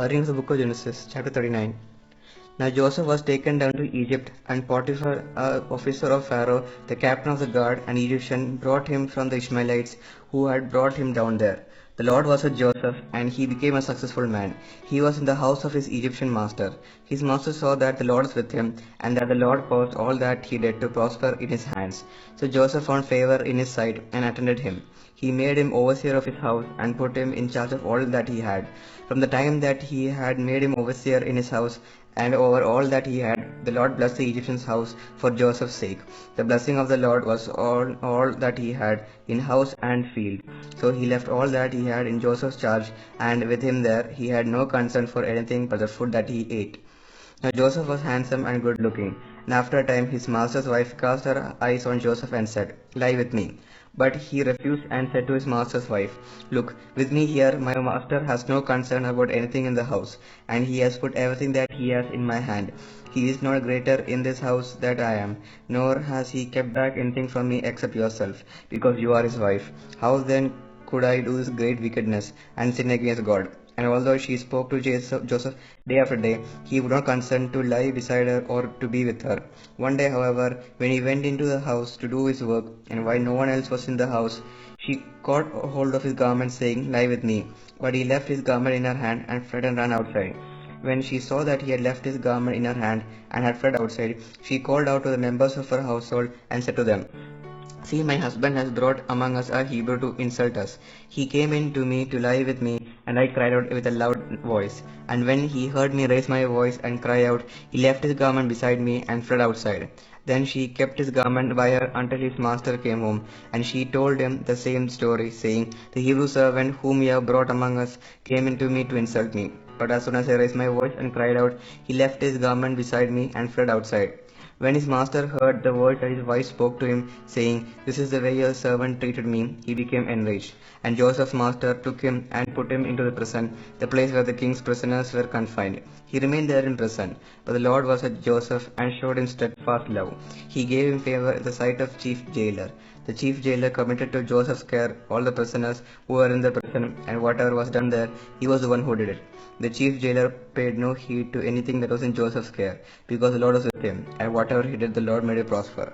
A reading of the book of Genesis, chapter 39. Now Joseph was taken down to Egypt, and Potiphar, officer of Pharaoh, the captain of the guard, an Egyptian, brought him from the Ishmaelites who had brought him down there. The Lord was with Joseph, and he became a successful man. He was in the house of his Egyptian master. His master saw that the Lord was with him, and that the Lord caused all that he did to prosper in his hands. So Joseph found favor in his sight, and attended him. He made him overseer of his house, and put him in charge of all that he had. From the time that he had made him overseer in his house, and over all that he had, the Lord blessed the Egyptian's house for Joseph's sake. The blessing of the Lord was all that he had in house and field. So he left all that he had in Joseph's charge, and with him there he had no concern for anything but the food that he ate. Now Joseph was handsome and good looking, and after a time his master's wife cast her eyes on Joseph and said, "Lie with me." But he refused and said to his master's wife, "Look, with me here my master has no concern about anything in the house, and he has put everything that he has in my hand. He is not greater in this house than I am, nor has he kept back anything from me except yourself, because you are his wife. How then could I do this great wickedness and sin against God?" And although she spoke to Joseph day after day, he would not consent to lie beside her or to be with her. One day, however, when he went into the house to do his work, and while no one else was in the house, she caught hold of his garment, saying, "Lie with me." But he left his garment in her hand and fled and ran outside. When she saw that he had left his garment in her hand and had fled outside, she called out to the members of her household and said to them, "See, my husband has brought among us a Hebrew to insult us. He came in to me to lie with me, and I cried out with a loud voice. And when he heard me raise my voice and cry out, he left his garment beside me and fled outside." Then she kept his garment by her until his master came home, and she told him the same story, saying, "The Hebrew servant whom you have brought among us came in to me to insult me. But as soon as I raised my voice and cried out, he left his garment beside me and fled outside." When his master heard the words that his wife spoke to him, saying, "This is the way your servant treated me," he became enraged. And Joseph's master took him and put him into the prison, the place where the king's prisoners were confined. He remained there in prison. But the Lord was with Joseph and showed him steadfast love. He gave him favor in the sight of chief jailer. The chief jailer committed to Joseph's care all the prisoners who were in the prison, and whatever was done there, he was the one who did it. The chief jailer paid no heed to anything that was in Joseph's care, because the Lord was with him, and whatever he did, the Lord made it prosper.